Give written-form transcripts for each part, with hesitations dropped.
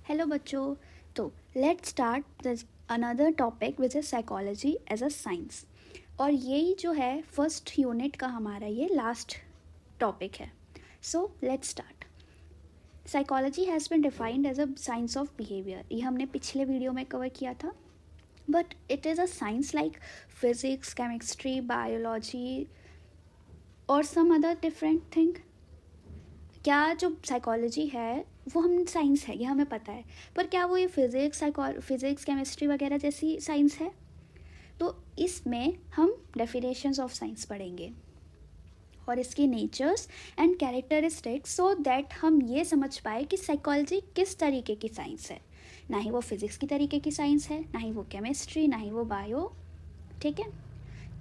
Hello बच्चों। तो let's start another topic which is psychology as a science. और यही जो है फर्स्ट यूनिट का हमारा ये लास्ट टॉपिक है। So let's start. Psychology has been defined as a science of behaviour. ये हमने पिछले वीडियो में कवर किया था। But it is a science like physics, chemistry, biology और सम अदर डिफरेंट थिंग। क्या जो साइकोलॉजी है वो हम साइंस है, ये हमें पता है, पर क्या वो ये फिज़िक्स केमिस्ट्री वगैरह जैसी साइंस है? तो इसमें हम डेफिनेशंस ऑफ साइंस पढ़ेंगे और इसकी natures and characteristics, so that हम ये समझ पाए कि साइकोलॉजी किस तरीके की साइंस है। ना ही वो फिज़िक्स की तरीके की साइंस है, ना ही वो केमिस्ट्री, ना ही वो बायो। ठीक है,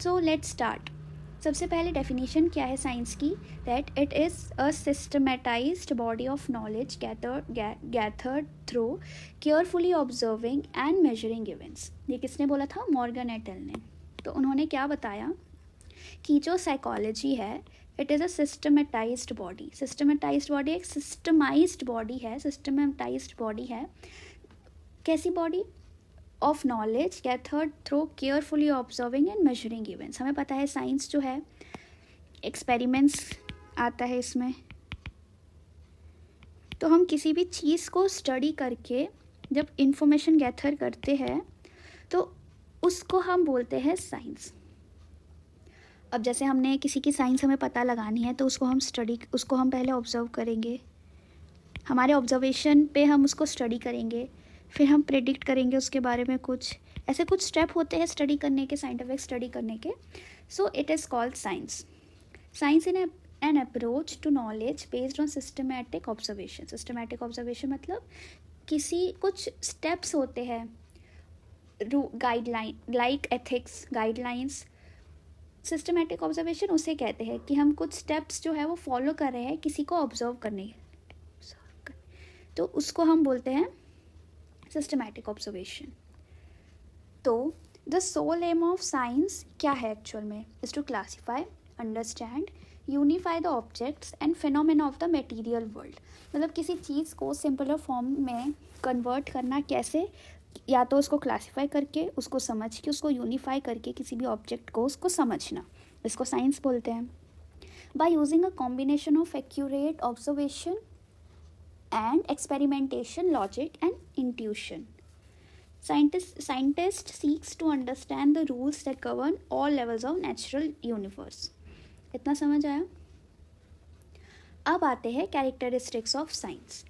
सो लेट्स स्टार्ट। सबसे पहले डेफिनेशन क्या है साइंस की? That it is a systematized body of knowledge gathered through carefully observing and measuring events. ये किसने बोला था? मॉर्गन एटल ने। तो उन्होंने क्या बताया कि जो साइकोलॉजी है it is a systematized body. Systematized body एक सिस्टमाइज्ड बॉडी है, सिस्टमेटाइज्ड बॉडी है। कैसी body? Of knowledge gathered through carefully observing and measuring events. हमें पता है साइंस जो है एक्सपेरिमेंट्स आता है इसमें। तो हम किसी भी चीज़ को स्टडी करके जब इंफॉर्मेशन गैथर करते हैं तो उसको हम बोलते हैं साइंस। अब जैसे हमने किसी की साइंस हमें पता लगानी है तो उसको हम पहले ऑब्जर्व करेंगे, हमारे ऑब्जर्वेशन पे हम उसको स्टडी करेंगे, फिर हम प्रेडिक्ट करेंगे उसके बारे में। कुछ ऐसे कुछ स्टेप होते हैं स्टडी करने के, साइंटिफिक स्टडी करने के। So it is called science. Science in an approach to knowledge based on systematic observation. Systematic observation मतलब किसी कुछ स्टेप्स होते हैं, guideline like ethics guidelines. Systematic observation उसे कहते हैं कि हम कुछ स्टेप्स जो है वो फॉलो कर रहे हैं किसी को ऑब्जर्व करने, तो उसको हम बोलते हैं सिस्टमैटिक ऑब्जर्वेशन। तो the sole aim of science क्या है एक्चुअल में? Is to classify, understand, unify the objects and phenomena of the material world. मतलब किसी चीज़ को सिंपलर फॉर्म में कन्वर्ट करना कैसे? या तो उसको क्लासीफाई करके, उसको समझ के, उसको यूनिफाई करके किसी भी ऑब्जेक्ट को उसको समझना, इसको साइंस बोलते हैं। By using a combination of accurate observation and experimentation, logic and intuition. Scientist seeks to understand the rules that govern all levels of natural universe. इतना समझ आया? अब आते हैं कैरेक्टरिस्टिक्स ऑफ साइंस।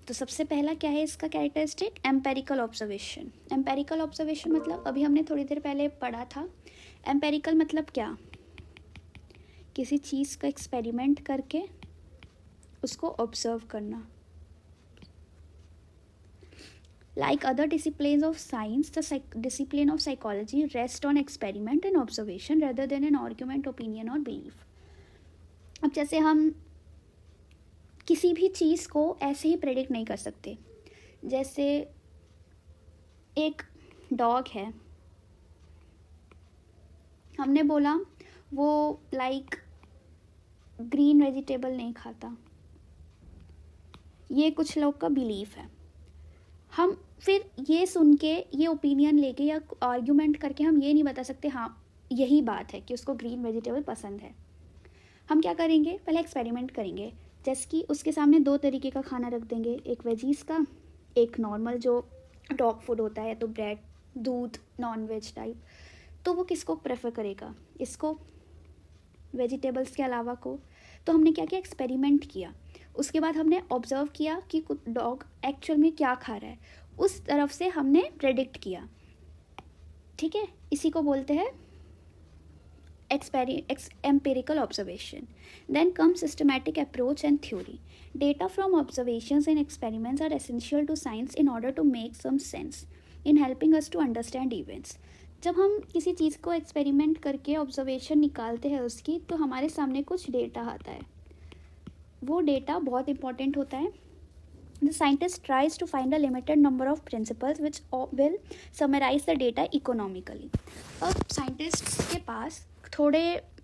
तो सबसे पहला क्या है इसका characteristic? Empirical observation. Empirical observation मतलब अभी हमने थोड़ी देर पहले पढ़ा था। एम्पेरिकल मतलब क्या? किसी चीज़ का एक्सपेरिमेंट करके उसको ऑब्जर्व करना। Like other disciplines of science, the discipline of psychology rests on experiment and observation rather than an argument, opinion or belief. अब जैसे हम किसी भी चीज़ को ऐसे ही प्रेडिक्ट नहीं कर सकते। जैसे एक डॉग है, हमने बोला वो लाइक ग्रीन वेजिटेबल नहीं खाता, ये कुछ लोग का बिलीफ है। हम फिर ये सुन के, ये ओपिनियन लेके या आर्ग्यूमेंट करके हम ये नहीं बता सकते हाँ यही बात है कि उसको ग्रीन वेजिटेबल पसंद है। हम क्या करेंगे? पहले एक्सपेरिमेंट करेंगे। जैसे कि उसके सामने दो तरीके का खाना रख देंगे, एक वेजीज का, एक नॉर्मल जो डॉग फूड होता है, तो ब्रेड, दूध, नॉन वेज टाइप। तो वो किसको प्रेफर करेगा? इसको, वेजिटेबल्स के अलावा को। तो हमने क्या किया? एक्सपेरिमेंट किया। उसके बाद हमने ऑब्जर्व किया कि डॉग एक्चुअल में क्या खा रहा है, उस तरफ से हमने प्रेडिक्ट किया। ठीक है, इसी को बोलते हैं empirical observation. Then comes systematic approach and theory. Data from observations and experiments are essential to science in order to make some sense in helping us to understand events. जब हम किसी चीज़ को एक्सपेरिमेंट करके ऑब्जर्वेशन निकालते हैं उसकी, तो हमारे सामने कुछ डेटा आता है। वो डेटा बहुत इंपॉर्टेंट होता है। The scientist tries to find a limited number of principles which will summarize the data economically. अब साइंटिस्ट के पास थोड़े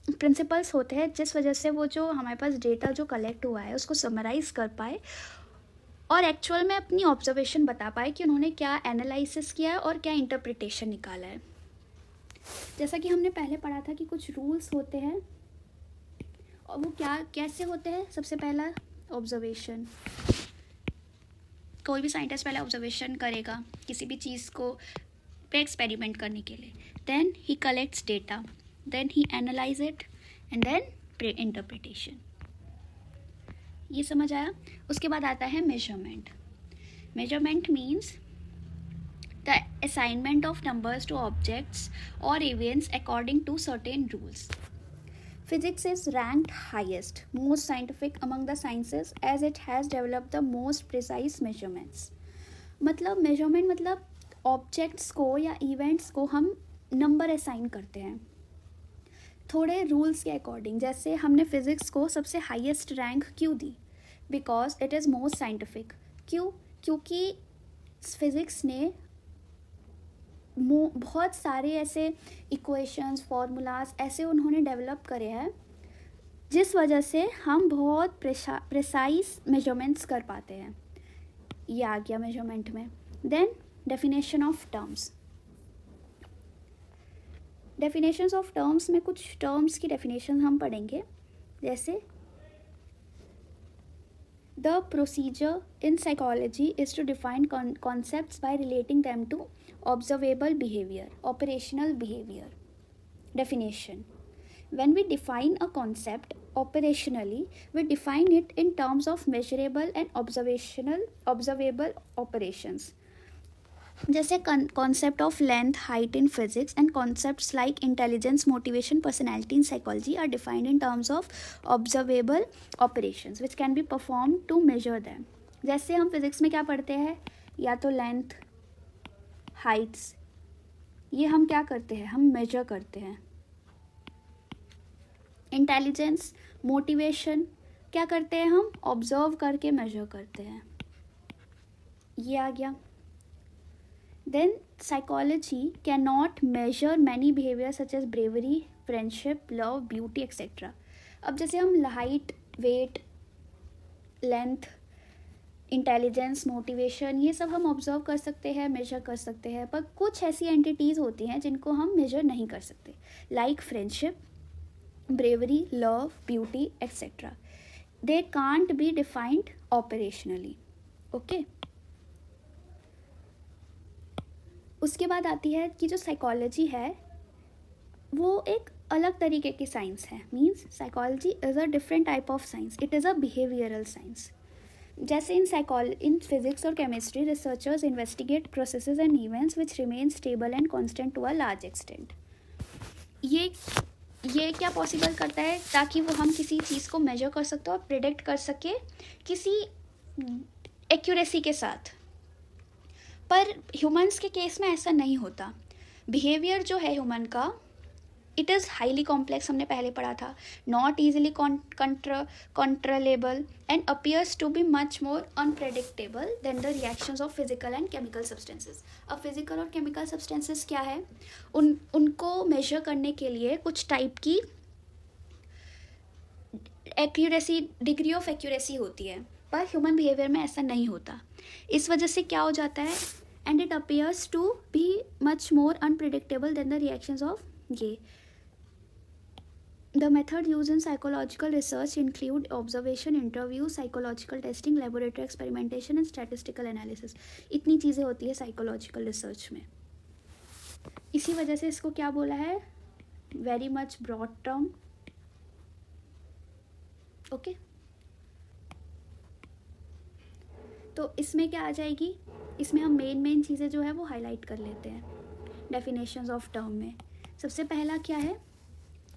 प्रिंसिपल्स होते हैं जिस वजह से वो जो हमारे पास डेटा जो कलेक्ट हुआ है उसको समराइज़ कर पाए और एक्चुअल में अपनी ऑब्जर्वेशन बता पाए कि उन्होंने क्या एनालिसिस किया है और क्या इंटरप्रिटेशन निकाला है। जैसा कि हमने पहले पढ़ा था कि कुछ रूल्स होते हैं और वो क्या कैसे होते हैं। सबसे पहला ऑब्जर्वेशन, कोई भी साइंटिस्ट पहले ऑब्जर्वेशन करेगा किसी भी चीज़ को पे एक्सपेरिमेंट करने के लिए, then he collects data, then he analyse it and then interpretation. ये समझ आया। उसके बाद आता है measurement. Measurement means the assignment of numbers to objects और events according to certain rules. Physics is ranked highest, most scientific among the sciences as it has developed the most precise measurements. मतलब measurement मतलब objects को या events को हम number assign करते हैं थोड़े रूल्स के अकॉर्डिंग। जैसे हमने फिज़िक्स को सबसे हाईएस्ट रैंक क्यों दी? Because it is most scientific. क्यों? क्योंकि फिज़िक्स ने बहुत सारे ऐसे इक्वेशंस, फार्मूलाज ऐसे उन्होंने डेवलप करे हैं जिस वजह से हम बहुत प्रिसाइज मेजरमेंट्स कर पाते हैं। ये आ गया मेजरमेंट में। Then definition of terms. Definitions of terms में कुछ टर्म्स की डेफिनेशन हम पढ़ेंगे। जैसे the procedure in psychology is to define concepts by relating them to observable behaviour, operational behaviour. Definition: when we define a concept operationally, we define it in terms of measurable and observable operations. जैसे concept of length, height in physics and concepts like intelligence, motivation, personality in psychology are defined in terms of observable operations which can be performed to measure them. जैसे हम physics में क्या पढ़ते हैं, या तो length, heights, ये हम क्या करते हैं, हम measure करते हैं। इंटेलिजेंस, मोटिवेशन क्या करते हैं, हम ऑब्जर्व करके मेजर करते हैं। ये आ गया। Then psychology can not measure many behaviour such as bravery, friendship, love, beauty etcetera. अब जैसे हम height, weight, length, intelligence, motivation ये सब हम ऑब्जर्व कर सकते हैं, मेजर कर सकते हैं, पर कुछ ऐसी एंटिटीज़ होती हैं जिनको हम मेजर नहीं कर सकते, like friendship, bravery, love, beauty, etc. They can't be defined operationally. Okay. उसके बाद आती है कि जो साइकोलॉजी है वो एक अलग तरीके की साइंस है। Means psychology is a different type of science, it is a behavioural science. जैसे इन फिजिक्स और chemistry researchers investigate processes and events which remain stable and constant to a large extent. ये क्या possible करता है, ताकि वो हम किसी चीज़ को मेजर कर सकते हो और प्रिडिक्ट कर सके किसी एक्यूरेसी के साथ। पर ह्यूमंस के केस में ऐसा नहीं होता। बिहेवियर जो है ह्यूमन का, इट इज़ हाईली कॉम्प्लेक्स, हमने पहले पढ़ा था, not easily controllable and appears to be much more unpredictable than the reactions of physical and chemical substances. अब फिजिकल और केमिकल सब्सटेंसेस क्या है, उनको मेजर करने के लिए कुछ टाइप की एक्यूरेसी, डिग्री ऑफ एक्यूरेसी होती है, पर ह्यूमन बिहेवियर में ऐसा नहीं होता। इस वजह से क्या हो जाता है, and it appears to be much more unpredictable than the reactions of ये। The method used in psychological research include observation, interview, psychological testing, laboratory experimentation and statistical analysis. इतनी चीज़ें होती है साइकोलॉजिकल रिसर्च में। इसी वजह से इसको क्या बोला है, very much broad term. Okay, तो इसमें क्या आ जाएगी, इसमें हम मेन चीज़ें जो है वो हाईलाइट कर लेते हैं डेफिनेशंस ऑफ टर्म में। सबसे पहला क्या है,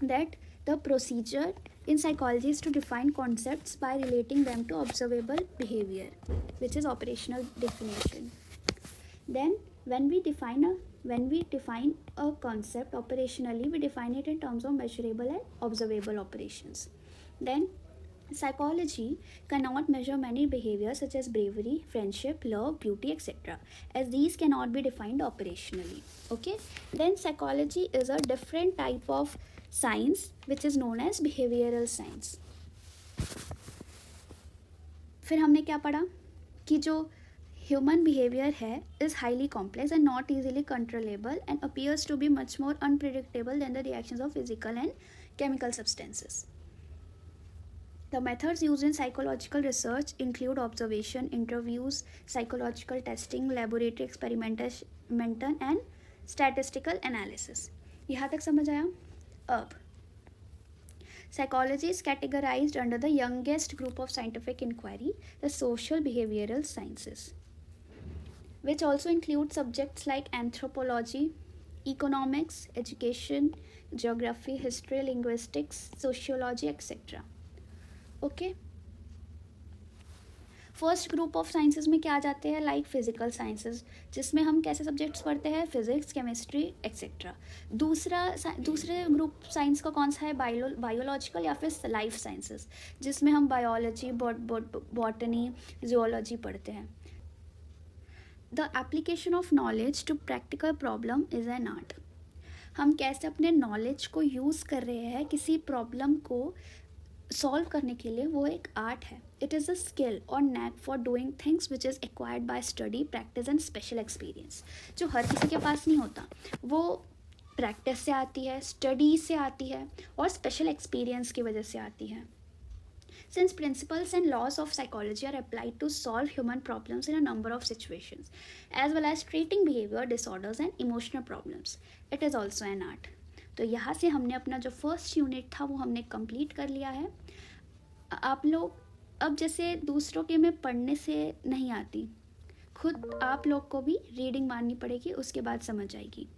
that the procedure in psychology is to define concepts by relating them to observable behavior, which is operational definition. Then when we define a concept operationally, we define it in terms of measurable and observable operations. Then psychology cannot measure many behaviors such as bravery, friendship, love, beauty, etc., as these cannot be defined operationally. Okay, then psychology is a different type of science which is known as behavioral science. फिर हमने क्या पढ़ा कि जो human behaviour है is highly complex and not easily controllable and appears to be much more unpredictable than the reactions of physical and chemical substances. The methods used in psychological research include observation, interviews, psychological testing, laboratory experimentation and statistical analysis. यहाँ तक समझ आया? अब psychology is categorized under the youngest group of scientific inquiry, the social behavioral sciences, which also include subjects like anthropology, economics, education, geography, history, linguistics, sociology, etc. Okay. First group of sciences में क्या आ जाते हैं? Like physical sciences, जिसमें हम कैसे subjects पढ़ते हैं? Physics, chemistry etcetera. दूसरे ग्रुप साइंस का कौन सा है? बायोलॉजिकल या फिर लाइफ साइंसेज, जिसमें हम बायोलॉजी, बॉटनी, जियोलॉजी पढ़ते हैं. The application of knowledge to practical problem is an art. हम कैसे अपने नॉलेज को यूज़ कर रहे हैं किसी प्रॉब्लम को सॉल्व करने के लिए, वो एक आर्ट है. इट इज़ अ स्किल और knack for doing things which is acquired by study, practice and special experience, जो हर किसी के पास नहीं होता. वो प्रैक्टिस से आती है, स्टडी से आती है और स्पेशल एक्सपीरियंस की वजह से आती है. Since principles and laws of psychology are applied to solve human problems in a number of situations, as well as treating behavior disorders and emotional problems, it is also an art. तो यहाँ से हमने अपना जो first unit था वो हमने complete कर लिया है. आप लोग अब जैसे दूसरों के में पढ़ने से नहीं आती, खुद आप लोग को भी रीडिंग मारनी पड़ेगी, उसके बाद समझ आएगी.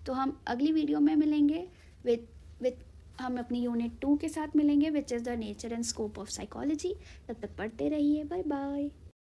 तो हम अगली वीडियो में मिलेंगे विथ हम अपनी यूनिट 2 के साथ मिलेंगे, which is the nature and scope of psychology. तब तक पढ़ते रहिए. Bye bye.